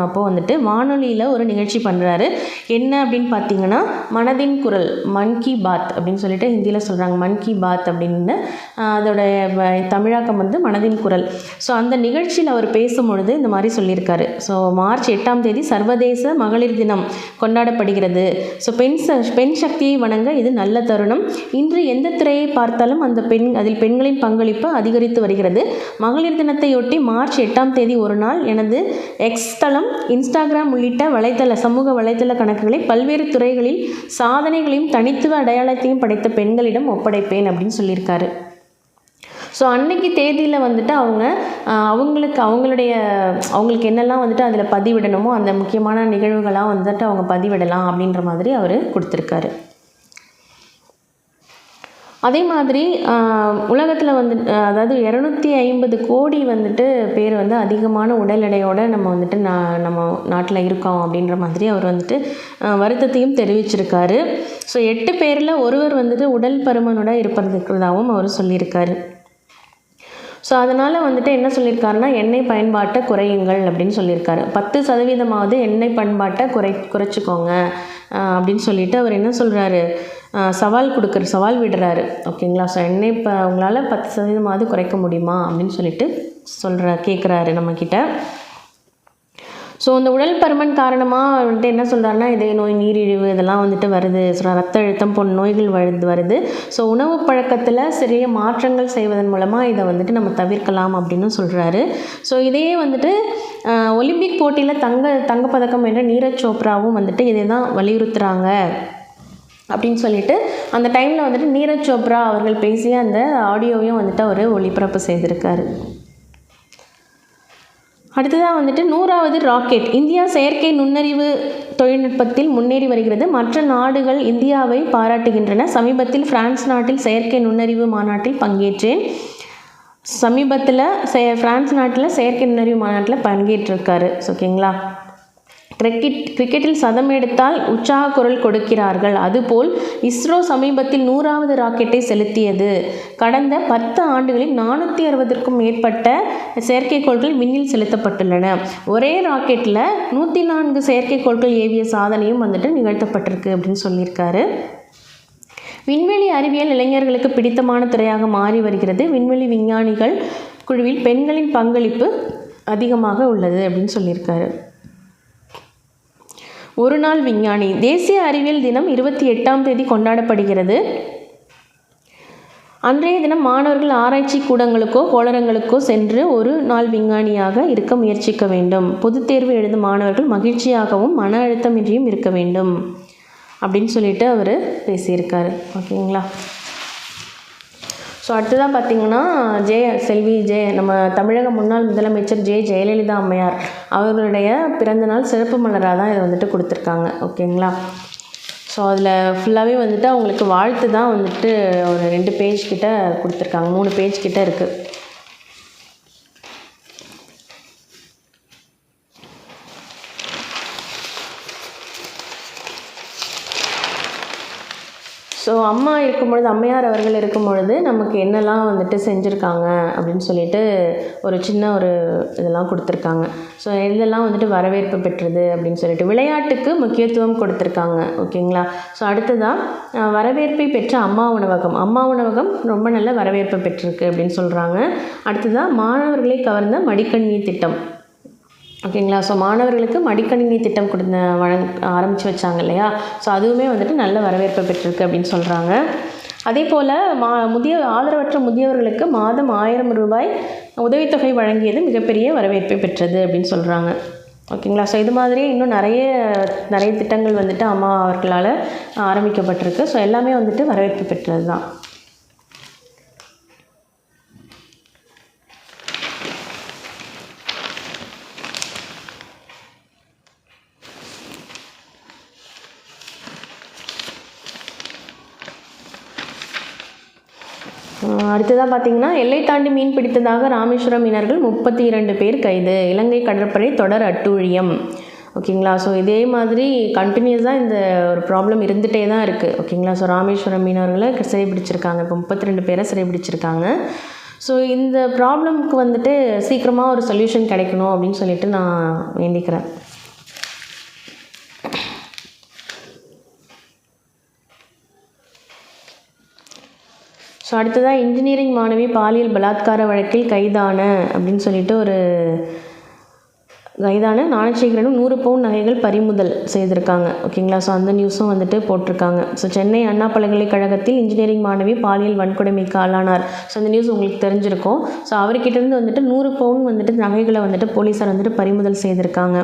அப்போது வந்துட்டு வானொலியில் ஒரு நிகழ்ச்சி பண்ணுறாரு. என்ன அப்படின்னு பார்த்தீங்கன்னா, மனதின் குரல், மன் கி பாத் அப்படின்னு சொல்லிட்டு ஹிந்தியில் சொல்கிறாங்க. மன் கி பாத் அப்படின்னு அதோட தமிழாக்கம் வந்து மனதின் குரல். ஸோ அந்த நிகழ்ச்சியில் அவர் பேசும்பொழுது இந்த மாதிரி சொல்லியிருக்காரு. ஸோ March 8ஆம் தேதி சர்வதேச மகளிர் தினம் கொண்டாடப்படுகிறது. ஸோ பெண் சக்தியை வணங்க இது நல்ல தருணம். இன்று எந்த துறையை பார்த்தாலும் அதில் பெண்களின் பங்களிப்பு அதிகரித்து வருகிறது. மகளிர் தினத்தையொட்டி March 8ஆம் தேதி ஒரு நாள் எனது எக்ஸ் தளம், இன்ஸ்டாகிராம் உள்ளிட்ட சமூக வலைத்தள கணக்குகளை பல்வேறு துறைகளில் சாதனைகளையும் தனித்துவ அடையாளத்தையும் படைத்த பெண்களிடம் ஒப்படைப்பேன் அப்படின்னு சொல்லியிருக்காரு. ஸோ அன்னைக்கு தேதியில் வந்துட்டு அவங்களுக்கு என்னெல்லாம் வந்துட்டு அதில் பதிவிடணுமோ அந்த முக்கியமான நிகழ்வுகளாக வந்துட்டு அவங்க பதிவிடலாம் அப்படின்ற மாதிரி அவர் கொடுத்துருக்காரு. அதே மாதிரி உலகத்தில் அதாவது 250 கோடி பேர் அதிகமான உடல் எடையோடு நம்ம நம்ம நாட்டில் இருக்கோம் அப்படின்ற மாதிரி அவர் வருத்தத்தையும் தெரிவிச்சிருக்காரு. ஸோ 8 பேரில் ஒருவர் உடல் பருமனோட இருக்கிறதாகவும் அவர் சொல்லியிருக்காரு. ஸோ அதனால் என்ன சொல்லியிருக்காருன்னா, எண்ணெய் பயன்பாட்டை குறையுங்கள் அப்படின்னு சொல்லியிருக்காரு. 10% எண்ணெய் பயன்பாட்டை குறைச்சிக்கோங்க அப்படின்னு சொல்லிட்டு அவர் என்ன சொல்கிறாரு, சவால் விடுறாரு. ஓகேங்களா. ஸோ எண்ணெய் இப்போ உங்களால் 10% குறைக்க முடியுமா அப்படின்னு சொல்லிட்டு கேட்குறாரு நம்மக்கிட்ட. ஸோ இந்த உடல் பருமன் காரணமாக என்ன சொல்கிறாருன்னா, இதய நோய், நீரிழிவு இதெல்லாம் வருது. ஸோ ரத்த அழுத்தம் போன்ற நோய்கள் வருது. ஸோ உணவு பழக்கத்தில் சிறிய மாற்றங்கள் செய்வதன் மூலமாக இதை நம்ம தவிர்க்கலாம் அப்படின்னு சொல்கிறாரு. ஸோ இதையே ஒலிம்பிக் போட்டியில் தங்கப்பதக்கம் வென்ற நீரஜ் சோப்ராவும் இதை தான் வலியுறுத்துகிறாங்க அப்படின்னு சொல்லிட்டு அந்த டைமில் நீரஜ் சோப்ரா அவர்கள் பேசிய அந்த ஆடியோவையும் அவர் ஒளிபரப்பு செய்திருக்காரு. அடுத்ததாக 100வது ராக்கெட். இந்தியா செயற்கை நுண்ணறிவு தொழில்நுட்பத்தில் முன்னேறி வருகிறது. மற்ற நாடுகள் இந்தியாவை பாராட்டுகின்றன. சமீபத்தில் பிரான்ஸ் நாட்டில் செயற்கை நுண்ணறிவு மாநாட்டில் பங்கேற்றேன். பிரான்ஸ் நாட்டில் செயற்கை நுண்ணறிவு மாநாட்டில் பங்கேற்றிருக்காரு. ஓகேங்களா. கிரிக்கெட்டில் சதம் எடுத்தால் உற்சாக குரல் கொடுக்கிறார்கள். அதுபோல் இஸ்ரோ சமீபத்தில் 100வது ராக்கெட்டை செலுத்தியது. கடந்த 10 ஆண்டுகளில் 460க்கும் மேற்பட்ட செயற்கைக்கோள்கள் விண்ணில் செலுத்தப்பட்டுள்ளன. ஒரே ராக்கெட்டில் 104 செயற்கைக்கோள்கள் ஏவிய சாதனையும் நிகழ்த்தப்பட்டிருக்கு அப்படின்னு சொல்லியிருக்காரு. விண்வெளி அறிவியல் இளைஞர்களுக்கு பிடித்தமான துறையாக மாறி வருகிறது. விண்வெளி விஞ்ஞானிகள் குழுவில் பெண்களின் பங்களிப்பு அதிகமாக உள்ளது அப்படின்னு சொல்லியிருக்காரு. ஒரு நாள் விஞ்ஞானி. தேசிய அறிவியல் தினம் 28ஆம் தேதி கொண்டாடப்படுகிறது. அன்றைய தினம் மாணவர்கள் ஆராய்ச்சி கூடங்களுக்கோ கோளரங்களுக்கோ சென்று ஒரு நாள் விஞ்ஞானியாக இருக்க முயற்சிக்க வேண்டும். பொதுத் தேர்வு எழுதும் மாணவர்கள் மகிழ்ச்சியாகவும் மன அழுத்தமின்றியும் இருக்க வேண்டும் அப்படின்னு சொல்லிட்டு அவர் பேசியிருக்காரு. ஓகேங்களா. ஸோ அடுத்ததாக பார்த்திங்கன்னா நம்ம தமிழக முன்னாள் முதலமைச்சர் ஜெயலலிதா அம்மையார் அவர்களுடைய பிறந்தநாள் சிறப்பு மலராக தான் இதை கொடுத்துருக்காங்க. ஓகேங்களா. ஸோ அதில் ஃபுல்லாகவே அவங்களுக்கு வாழ்த்து தான் ஒரு 2 பேஜ் கிட்ட கொடுத்துருக்காங்க. 3 பேஜ் கிட்ட இருக்குது. ஸோ அம்மையார் அவர்கள் இருக்கும் பொழுது நமக்கு என்னெல்லாம் செஞ்சுருக்காங்க அப்படின்னு சொல்லிட்டு ஒரு சின்ன இதெல்லாம் கொடுத்துருக்காங்க. ஸோ இதெல்லாம் வரவேற்பு பெற்றது அப்படின்னு சொல்லிட்டு விளையாட்டுக்கு முக்கியத்துவம் கொடுத்துருக்காங்க. ஓகேங்களா. ஸோ அடுத்ததாக வரவேற்பை பெற்ற அம்மா உணவகம் ரொம்ப நல்ல வரவேற்பு பெற்றிருக்கு அப்படின்னு சொல்கிறாங்க. அடுத்ததாக மாணவர்களை கவர்ந்த மடிக்கணினி திட்டம். ஓகேங்களா. ஸோ மாணவர்களுக்கு மடிக்கணினி திட்டம் ஆரம்பித்து வச்சாங்க இல்லையா. ஸோ அதுவுமே நல்ல வரவேற்பை பெற்றிருக்கு அப்படின்னு சொல்கிறாங்க. அதே போல் ஆதரவற்ற முதியவர்களுக்கு மாதம் 1000 ரூபாய் உதவித்தொகை வழங்கியது மிகப்பெரிய வரவேற்பை பெற்றது அப்படின்னு சொல்கிறாங்க. ஓகேங்களா. ஸோ இது மாதிரி இன்னும் நிறைய திட்டங்கள் அம்மா அவர்களால் ஆரம்பிக்கப்பட்டிருக்கு. ஸோ எல்லாமே வரவேற்பு பெற்றது தான். அடுத்ததாக பார்த்திங்கன்னா, எல்லை தாண்டி மீன் பிடித்ததாக ராமேஸ்வரம் மீனவர்கள் 32 பேர் கைது. இலங்கை கடற்படை தொடர் அட்டூழியம். ஓகேங்களா. ஸோ இதே மாதிரி கண்டினியூஸாக இந்த ஒரு ப்ராப்ளம் இருந்துகிட்டே தான் இருக்குது. ஓகேங்களா. ஸோ ராமேஸ்வரம் மீனவர்களை சிறைபிடிச்சிருக்காங்க. இப்போ 32 பேரை சிறைபிடிச்சிருக்காங்க. ஸோ இந்த ப்ராப்ளம்க்கு சீக்கிரமாக ஒரு சொல்யூஷன் கிடைக்கணும் அப்படின்னு சொல்லிட்டு நான் வேண்டிக்கிறேன். ஸோ அடுத்ததாக இன்ஜினியரிங் மாணவி பாலியல் பலாத்கார வழக்கில் கைதான அப்படின்னு சொல்லிட்டு ஞானசேகரனும் 100 பவுன் நகைகள் பறிமுதல் செய்திருக்காங்க. ஓகேங்களா. ஸோ அந்த நியூஸும் போட்டிருக்காங்க. ஸோ சென்னை அண்ணா பல்கலைக்கழகத்தில் இன்ஜினியரிங் மாணவி பாலியல் வன்கொடுமைக்கு ஆளானார். ஸோ அந்த நியூஸ் உங்களுக்கு தெரிஞ்சிருக்கும். ஸோ அவர்கிட்டேருந்து 100 பவுன் நகைகளை போலீஸார் பறிமுதல் செய்திருக்காங்க.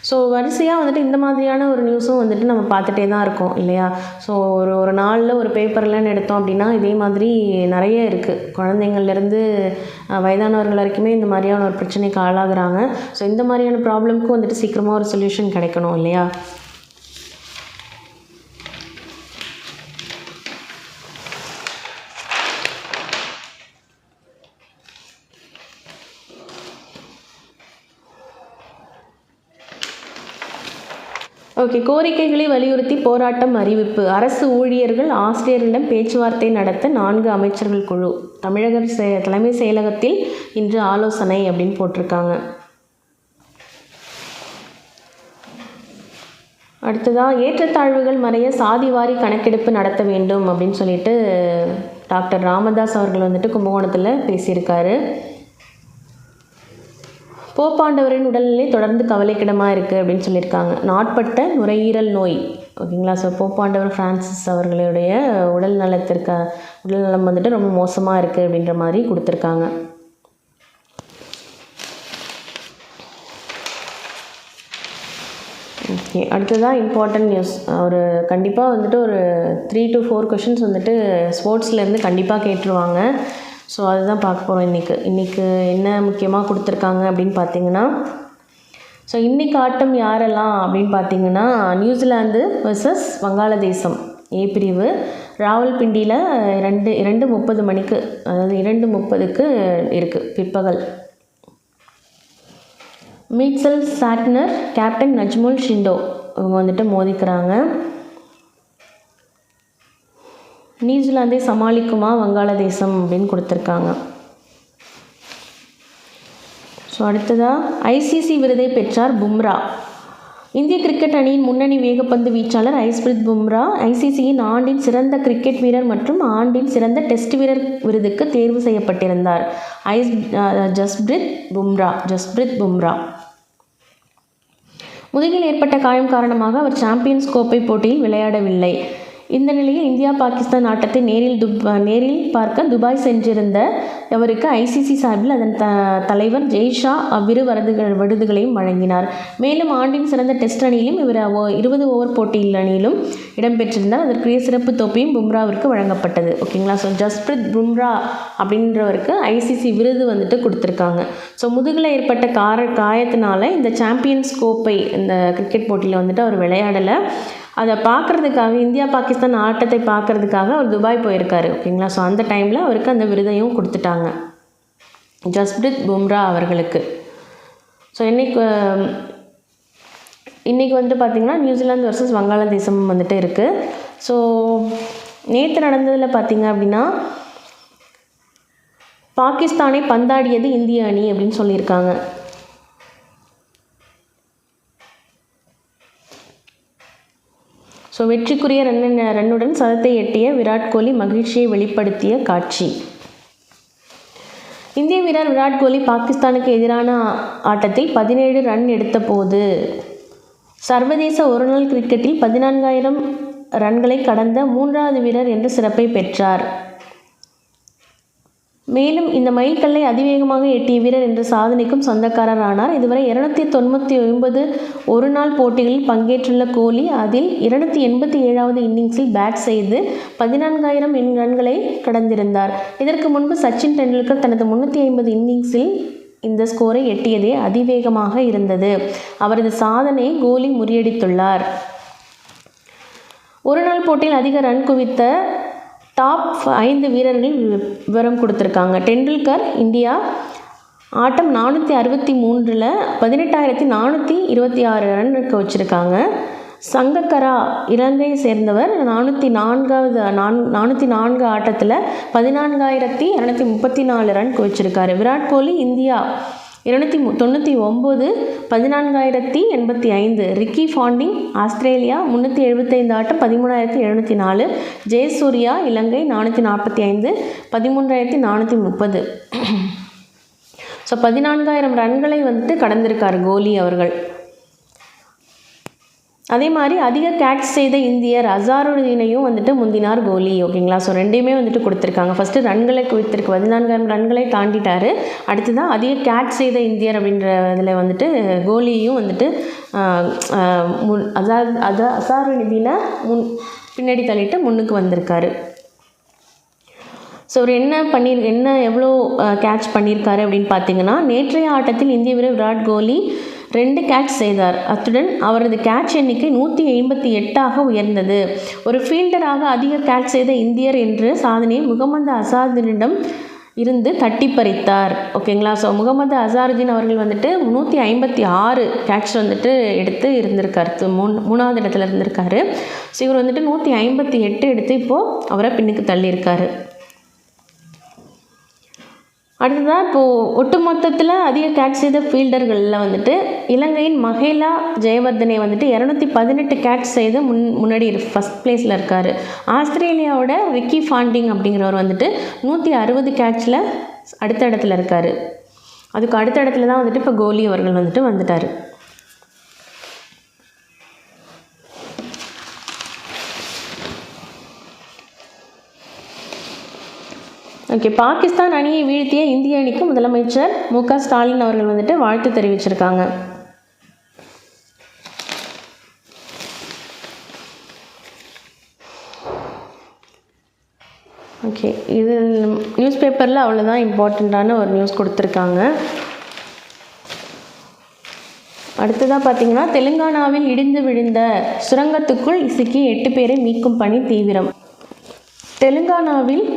ஸோ வரிசையாக இந்த மாதிரியான ஒரு நியூஸும் நம்ம பார்த்துட்டே தான் இருக்கோம் இல்லையா. ஸோ ஒரு நாளில் ஒரு பேப்பர்லன்னு எடுத்தோம் அப்படின்னா இதே மாதிரி நிறைய இருக்குது. குழந்தைங்கள்லேருந்து வயதானவர்கள் வரைக்குமே இந்த மாதிரியான ஒரு பிரச்சனைக்கு ஆளாகிறாங்க. ஸோ இந்த மாதிரியான ப்ராப்ளம்க்கு சீக்கிரமாக ஒரு சொல்யூஷன் கிடைக்கணும் இல்லையா. ஓகே, கோரிக்கைகளை வலியுறுத்தி போராட்டம் அறிவிப்பு. அரசு ஊழியர்கள் ஆசிரியர்களிடம் பேச்சுவார்த்தை நடத்த 4 அமைச்சர்கள் குழு. தமிழக தலைமை செயலகத்தில் இன்று ஆலோசனை அப்படின்னு போட்டிருக்காங்க. அடுத்ததாக ஏற்றத்தாழ்வுகள் மறைய சாதிவாரி கணக்கெடுப்பு நடத்த வேண்டும் அப்படின்னு சொல்லிட்டு டாக்டர் ராமதாஸ் அவர்கள் வந்துட்டு கும்பகோணத்தில் பேசியிருக்காரு. போப்பாண்டவரின் உடல்நிலை தொடர்ந்து கவலைக்கிடமாக இருக்குது அப்படின்னு சொல்லியிருக்காங்க. நாட்பட்ட நுரையீரல் நோய். ஓகேங்களா. ஸோ போப்பாண்டவர் ஃப்ரான்சிஸ் அவர்களுடைய உடல்நலம் வந்துட்டு ரொம்ப மோசமாக இருக்குது அப்படின்ற மாதிரி கொடுத்துருக்காங்க. ஓகே, அடுத்ததான் இம்பார்ட்டன்ட் நியூஸ். ஒரு கண்டிப்பாக வந்துட்டு ஒரு 3 to 4 கொஷின்ஸ் வந்துட்டு ஸ்போர்ட்ஸ்லேருந்து கண்டிப்பாக கேட்டுருவாங்க. ஸோ அதுதான் பார்க்க போகிறோம் இன்றைக்கு என்ன முக்கியமாக கொடுத்துருக்காங்க அப்படின்னு பார்த்தீங்கன்னா, ஸோ இன்றைக்கி ஆட்டம் யாரெல்லாம் அப்படின்னு பார்த்தீங்கன்னா, நியூசிலாந்து வெர்சஸ் வங்காளதேசம் ஏ பிரிவு ராவல்பிண்டியில் 2:30 மணிக்கு, அதாவது 2:30க்கு இருக்குது பிற்பகல். மீட்சல் சாட்னர் கேப்டன் நஜ்முல் ஷிண்டோ இவங்க வந்துட்டு மோதிக்கிறாங்க. நியூசிலாந்தை சமாளிக்குமா வங்காளதேசம் அப்படின்னு கொடுத்துருக்காங்க. ஸோ அடுத்ததாக ஐசிசி விருதை பெற்றார் பும்ரா. இந்திய கிரிக்கெட் அணியின் முன்னணி வேகப்பந்து வீச்சாளர் ஐஸ்பிரித் பும்ரா ஐசிசியின் ஆண்டின் சிறந்த கிரிக்கெட் வீரர் மற்றும் ஆண்டின் சிறந்த டெஸ்ட் வீரர் விருதுக்கு தேர்வு செய்யப்பட்டிருந்தார். ஜஸ்பிரித் பும்ரா முதுகில் ஏற்பட்ட காயம் காரணமாக அவர் சாம்பியன்ஸ் கோப்பை போட்டியில் விளையாடவில்லை. இந்த நிலையில் இந்தியா பாகிஸ்தான் ஆட்டத்தை நேரில் பார்க்க துபாய் சென்றிருந்த அவருக்கு ஐசிசி சார்பில் அதன் தலைவர் ஜெய்ஷா அவ்விரு விருதுகளையும் வழங்கினார். மேலும் ஆண்டின் சிறந்த டெஸ்ட் அணியிலும் இவர் 20 ஓவர் போட்டியில் அணியிலும் இடம்பெற்றிருந்தார். அதற்குரிய சிறப்பு தொப்பியும் பும்ராவிற்கு வழங்கப்பட்டது. ஓகேங்களா. ஸோ ஜஸ்பிரித் பும்ரா அப்படின்றவருக்கு ஐசிசி விருது வந்துட்டு கொடுத்துருக்காங்க. ஸோ முதுகில் ஏற்பட்ட காயத்தினால இந்த சாம்பியன்ஸ் கோப்பை இந்த கிரிக்கெட் போட்டியில் வந்துட்டு அவர் விளையாடலை. அதை பார்க்குறதுக்காக, இந்தியா பாகிஸ்தான் ஆட்டத்தை பார்க்குறதுக்காக அவர் துபாய் போயிருக்காரு. ஓகேங்களா. ஸோ அந்த டைமில் அவருக்கு அந்த விருதையும் கொடுத்துட்டாங்க ஜஸ்பிரித் பும்ரா அவர்களுக்கு. ஸோ இன்றைக்கி வந்துட்டு பார்த்திங்கன்னா நியூசிலாந்து வர்சஸ் வங்காளதேசம் வந்துட்டு இருக்குது. ஸோ நேற்று நடந்ததில் பார்த்திங்க அப்படின்னா பாகிஸ்தானை பந்தாடியது இந்திய அணி அப்படின்னு சொல்லியிருக்காங்க. ஸோ வெற்றிக்குரிய ரன்னுடன் சதத்தை எட்டிய விராட் கோலி மகிழ்ச்சியை வெளிப்படுத்திய காட்சி. இந்திய வீரர் விராட் கோலி பாகிஸ்தானுக்கு எதிரான ஆட்டத்தில் 17 ரன் எடுத்த போது சர்வதேச ஒருநாள் கிரிக்கெட்டில் 14,000 ரன்களை கடந்த 3வது வீரர் என்ற சிறப்பை பெற்றார். மேலும் இந்த மைல்கல்லை அதிவேகமாக எட்டிய வீரர் என்ற சாதனைக்கும் சொந்தக்காரர் ஆனார். இதுவரை 299 ஒருநாள் போட்டிகளில் பங்கேற்றுள்ள கோலி அதில் 287வது இன்னிங்ஸில் பேட் செய்து 14,000 ரன்களை கடந்திருந்தார். இதற்கு முன்பு சச்சின் டெண்டுல்கர் தனது 350 இன்னிங்ஸில் இந்த ஸ்கோரை எட்டியதே அதிவேகமாக இருந்தது. அவரது சாதனையை கோலி முறியடித்துள்ளார். ஒருநாள் போட்டியில் அதிக ரன் குவித்த டாப் 5 வீரர்கள் விவரம் கொடுத்துருக்காங்க. டெண்டுல்கர் இந்தியா ஆட்டம் 463ல் 18,426 ரன்னுக்கு வச்சுருக்காங்க. சங்கக்கரா இலங்கையை சேர்ந்தவர் 404 ஆட்டத்தில் 14,234 run குவிச்சிருக்காரு. Virat Kohli India 299 14,085. Ricky Ponting Australia 375 ஆட்டம் 13,704. ஜெயசூர்யா இலங்கை 445 13,430. ஸோ 14,000 ரன்களை வந்துட்டு கடந்திருக்கார் கோலி அவர்கள். அதே மாதிரி அதிக கேட்ச் செய்த இந்தியர் அசாருதீனையும் வந்துட்டு முந்தினார் கோலி. ஓகேங்களா. ஸோ ரெண்டையுமே வந்துட்டு கொடுத்துருக்காங்க. ஃபஸ்ட்டு ரன்களை குவித்திருக்கு, 14,000 ரன்களை தாண்டிட்டார். அடுத்து தான் அதிக கேட்ச் செய்த இந்தியர் அப்படின்ற இதில் வந்துட்டு கோலியும் வந்துட்டு அசாருதீனை பின்னாடி தள்ளிட்டு முன்னுக்கு வந்திருக்காரு. ஸோ அவர் என்ன எவ்வளோ கேட்ச் பண்ணியிருக்காரு அப்படின்னு பார்த்தீங்கன்னா, நேற்றைய ஆட்டத்தில் இந்திய வீரர் விராட் கோலி 2 கேட்ச் செய்தார். அத்துடன் அவரது கேட்ச் எண்ணிக்கை 188ஆக உயர்ந்தது. ஒரு ஃபீல்டராக அதிக கேட்ச் செய்த இந்தியர் என்ற சாதனையை முகமது அசாதுனிடம் இருந்து தட்டி பறித்தார். ஓகேங்களா. ஸோ முகமது அசாருதீன் அவர்கள் வந்துட்டு 356 கேட்ச் வந்துட்டு எடுத்து இருந்திருக்காரு. மூணாவது இடத்துல இருந்திருக்காரு. ஸோ இவர் வந்துட்டு 158 எடுத்து இப்போது அவரை பின்னுக்கு தள்ளியிருக்காரு. அடுத்ததாக இப்போது ஒட்டு மொத்தத்தில் அதிக கேட்ச் செய்த ஃபீல்டர்களில் வந்துட்டு இலங்கையின் மஹேலா ஜெயவர்தனே வந்துட்டு 218 கேட்ச் செய்து முன்னாடி ஃபஸ்ட் பிளேஸில் இருக்கார். ஆஸ்திரேலியாவோட ரிக்கி ஃபாண்டிங் அப்படிங்கிறவர் வந்துட்டு 160 கேட்சில் அடுத்த இடத்துல இருக்கார். அதுக்கு அடுத்த இடத்துல தான் வந்துட்டு இப்போ கோலி அவர்கள் வந்துட்டு வந்துட்டார். ஓகே, பாகிஸ்தான் அணியை வீழ்த்திய இந்திய அணிக்கு முதலமைச்சர் மு.க. ஸ்டாலின் அவர்கள் வந்துட்டு வாழ்த்து தெரிவிச்சிருக்காங்க. ஓகே, இது நியூஸ் பேப்பரில் அவ்வளோதான் இம்பார்ட்டண்ட்டான ஒரு நியூஸ் கொடுத்துருக்காங்க. அடுத்ததாக பார்த்தீங்கன்னா, தெலுங்கானாவில் இடிந்து விழுந்த சுரங்கத்துக்குள் சிக்கி 8 பேரை மீட்கும் பணி தீவிரம். தெலுங்கானாவில்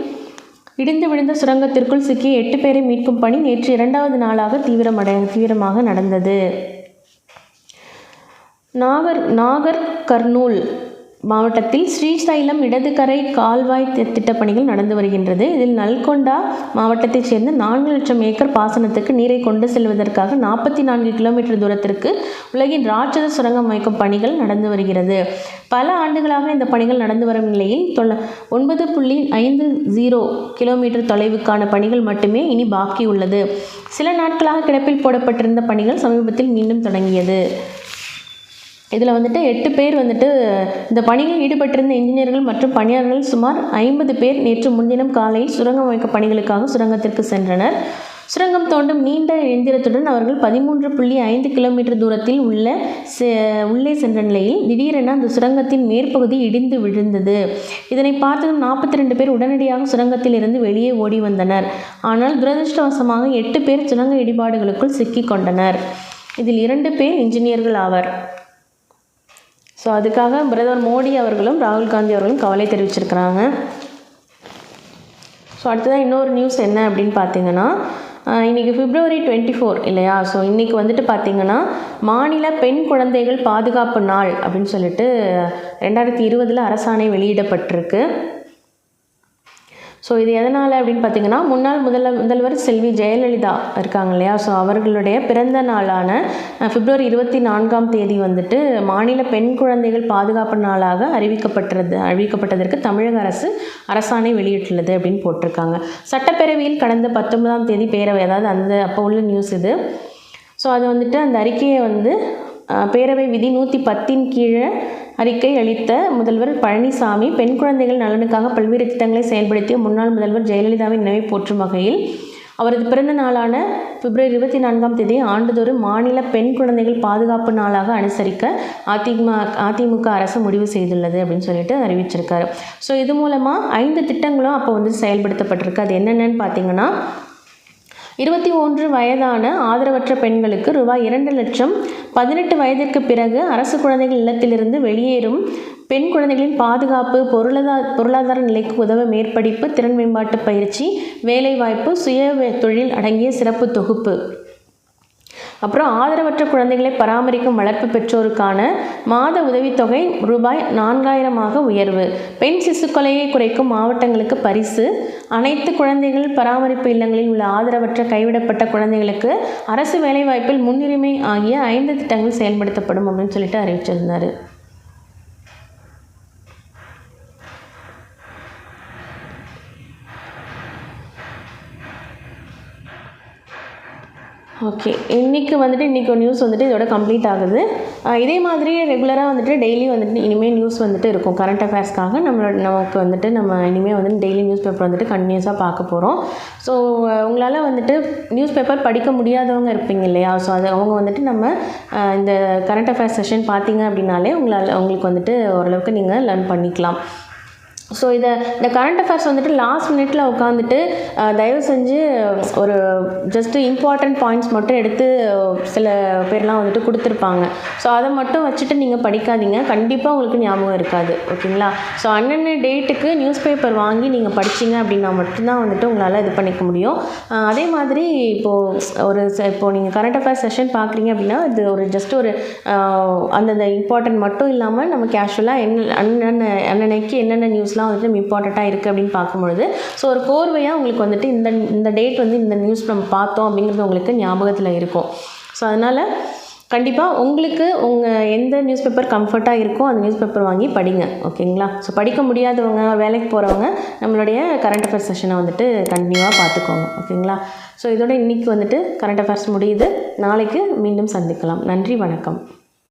இடிந்து விழுந்த சுரங்கத்திற்குள் சிக்கி 8 பேரை மீட்கும் பணி நேற்று 2வது நாளாக தீவிரமாக நடந்தது. நாகர் கர்னூல் மாவட்டத்தில் ஸ்ரீசைலம் இடதுகரை கால்வாய் திட்டப்பணிகள் நடந்து வருகின்றது. இதில் நல்கொண்டா மாவட்டத்தைச் சேர்ந்த 4 லட்சம் ஏக்கர் பாசனத்துக்கு நீரை கொண்டு செல்வதற்காக 44 கிலோமீட்டர் தூரத்திற்கு உலகின் ராட்சத சுரங்கம் அமைக்கும் பணிகள் நடந்து வருகிறது. பல ஆண்டுகளாக இந்த பணிகள் நடந்து வரும் நிலையில் 9.50 கிலோமீட்டர் தொலைவுக்கான பணிகள் மட்டுமே இனி பாக்கி உள்ளது. சில நாட்களாக கிடப்பில் போடப்பட்டிருந்த பணிகள் சமீபத்தில் மீண்டும் தொடங்கியது. இதில் வந்துட்டு 8 பேர் வந்துட்டு இந்த பணிகளில் ஈடுபட்டிருந்த இன்ஜினியர்கள் மற்றும் பணியாளர்கள் சுமார் 50 பேர் நேற்று முன்தினம் காலையில் சுரங்கம் அமைக்க பணிகளுக்காக சுரங்கத்திற்கு சென்றனர். சுரங்கம் தோண்டும் நீண்ட எந்திரத்துடன் அவர்கள் 13.5 கிலோமீட்டர் தூரத்தில் உள்ளே சென்ற நிலையில் திடீரென அந்த சுரங்கத்தின் மேற்பகுதி இடிந்து விழுந்தது. இதனை பார்த்ததும் 42 பேர் உடனடியாக சுரங்கத்தில் இருந்து வெளியே ஓடி வந்தனர். ஆனால் துரதிருஷ்டவசமாக 8 பேர் சுரங்க இடிபாடுகளுக்குள் சிக்கிக் கொண்டனர். இதில் 2 பேர் இன்ஜினியர்கள் ஆவர். ஸோ அதுக்காக பிரதமர் மோடி அவர்களும் ராகுல் காந்தி அவர்களும் கவலை தெரிவிச்சிருக்கிறாங்க. ஸோ அடுத்ததான் இன்னொரு நியூஸ் என்ன அப்படின்னு பார்த்தீங்கன்னா, இன்றைக்கி February 24 இல்லையா. ஸோ இன்றைக்கி வந்துட்டு பார்த்திங்கன்னா மாநில பெண் குழந்தைகள் பாதுகாப்பு நாள் அப்படின்னு சொல்லிட்டு 2020 அரசாணை வெளியிடப்பட்டிருக்கு. ஸோ இது எதனால் அப்படின்னு பார்த்திங்கன்னா, முன்னாள் முதல்வர் செல்வி ஜெயலலிதா இருக்காங்க இல்லையா. ஸோ அவர்களுடைய பிறந்த நாளான February 24 வந்துட்டு மாநில பெண் குழந்தைகள் பாதுகாப்பு நாளாக அறிவிக்கப்பட்டதற்கு தமிழக அரசு அரசாணை வெளியிட்டுள்ளது அப்படின்னு போட்டிருக்காங்க. சட்டப்பேரவையில் கடந்த 19 பேரவை, அதாவது அப்போ உள்ள நியூஸ் இது. ஸோ அது வந்துட்டு அந்த அறிக்கையை வந்து பேரவை விதி 110 கீழே அறிக்கை அளித்த முதல்வர் பழனிசாமி பெண் குழந்தைகள் நலனுக்காக பல்வேறு திட்டங்களை செயல்படுத்திய முன்னாள் முதல்வர் ஜெயலலிதாவின் நினைவை போற்றும் வகையில் அவரது பிறந்த நாளான February 24 ஆண்டுதோறும் மாநில பெண் குழந்தைகள் பாதுகாப்பு நாளாக அனுசரிக்க அதிமுக அரசு முடிவு செய்துள்ளது அப்படின்னு சொல்லிட்டு அறிவிச்சிருக்காரு. ஸோ இது மூலமாக 5 திட்டங்களும் அப்போ வந்து செயல்படுத்தப்பட்டிருக்கு. அது என்னென்னு பார்த்தீங்கன்னா, 21 வயதான ஆதரவற்ற பெண்களுக்கு ரூபாய் 2 லட்சம், 18 வயதிற்கு பிறகு அரசு குழந்தைகள் இல்லத்திலிருந்து வெளியேறும் பெண் குழந்தைகளின் பாதுகாப்பு, பொருளாதார நிலைக்கு உதவ மேற்படிப்பு, திறன் மேம்பாட்டு பயிற்சி, வேலைவாய்ப்பு, சுய தொழில் அடங்கிய சிறப்பு தொகுப்பு. அப்புறம் ஆதரவற்ற குழந்தைகளை பராமரிக்கும் வளர்ப்பு பெற்றோருக்கான மாத உதவித்தொகை ரூபாய் 4000 உயர்வு, பெண் சிசு கொலையை குறைக்கும் மாவட்டங்களுக்கு பரிசு, அனைத்து குழந்தைகள் பராமரிப்பு இல்லங்களில் உள்ள ஆதரவற்ற கைவிடப்பட்ட குழந்தைகளுக்கு அரசு வேலைவாய்ப்பில் முன்னுரிமை ஆகிய 5 திட்டங்கள் செயல்படுத்தப்படும் அப்படின்னு சொல்லிட்டு அறிவிச்சிருந்தார். ஓகே, இன்றைக்கி ஒரு நியூஸ் வந்துட்டு இதோட கம்ப்ளீட் ஆகுது. இதே மாதிரி ரெகுலராக வந்துட்டு டெய்லி வந்துட்டு இனிமேல் நியூஸ் வந்துட்டு இருக்கும். கரண்ட் அஃபேர்ஸ்க்காக நமக்கு வந்துட்டு நம்ம இனிமேல் வந்துட்டு டெய்லி நியூஸ் பேப்பர் வந்துட்டு கண்டினியூஸாக பார்க்க போகிறோம். ஸோ உங்களால் வந்துட்டு நியூஸ் பேப்பர் படிக்க முடியாதவங்க இருப்பீங்க இல்லையா. ஸோ அவங்க வந்துட்டு நம்ம இந்த கரண்ட் அஃபேர்ஸ் செஷன் பார்த்தீங்க அப்படின்னாலே உங்களுக்கு வந்துட்டு ஓரளவுக்கு நீங்கள் லேர்ன் பண்ணிக்கலாம். ஸோ இந்த கரண்ட் அஃபேர்ஸ் வந்துட்டு லாஸ்ட் மினிட்ல உட்காந்துட்டு தயவு செஞ்சு ஒரு ஜஸ்ட்டு இம்பார்ட்டண்ட் பாயிண்ட்ஸ் மட்டும் எடுத்து சில பேர்லாம் வந்துட்டு கொடுத்துருப்பாங்க. ஸோ அதை மட்டும் வச்சுட்டு நீங்கள் படிக்காதீங்க, கண்டிப்பாக உங்களுக்கு ஞாபகம் இருக்காது. ஓகேங்களா? ஸோ அன்னன்ன டேட்டுக்கு நியூஸ் பேப்பர் வாங்கி நீங்கள் படிச்சிங்க அப்படின்னா மட்டும்தான் வந்துட்டு உங்களால் இது பண்ணிக்க முடியும். அதே மாதிரி இப்போது நீங்கள் கரண்ட் அஃபேர்ஸ் செஷன் பார்க்குறீங்க அப்படின்னா இது ஒரு ஜஸ்ட் ஒரு அந்தந்த இம்பார்ட்டன்ட் மட்டும் இல்லாமல் நம்ம கேஷுவலாக அன்னன்னைக்கு என்னென்ன நியூஸ்லாம் வந்துட்டு நம்ம இம்பார்ட்டண்ட்டாக இருக்குது அப்படின்னு பார்க்கும்பொழுது ஸோ ஒரு கோர்வையாக உங்களுக்கு வந்துட்டு இந்த டேட் வந்து இந்த நியூஸ் நம்ம பார்த்தோம் அப்படிங்கிறது உங்களுக்கு ஞாபகத்தில் இருக்கும். ஸோ அதனால் கண்டிப்பாக உங்களுக்கு எந்த நியூஸ் பேப்பர் கம்ஃபர்ட்டாக இருக்கோ அந்த நியூஸ் பேப்பர் வாங்கி படிங்க. ஓகேங்களா? ஸோ படிக்க முடியாதவங்க, வேலைக்கு போகிறவங்க நம்மளுடைய கரண்ட் அஃபேர்ஸ் செஷனை வந்துட்டு கண்டினியூவாக பார்த்துக்கோங்க. ஓகேங்களா? ஸோ இதோட இன்றைக்கி வந்துட்டு கரண்ட் அஃபேர்ஸ் முடியுது. நாளைக்கு மீண்டும் சந்திக்கலாம். நன்றி, வணக்கம்.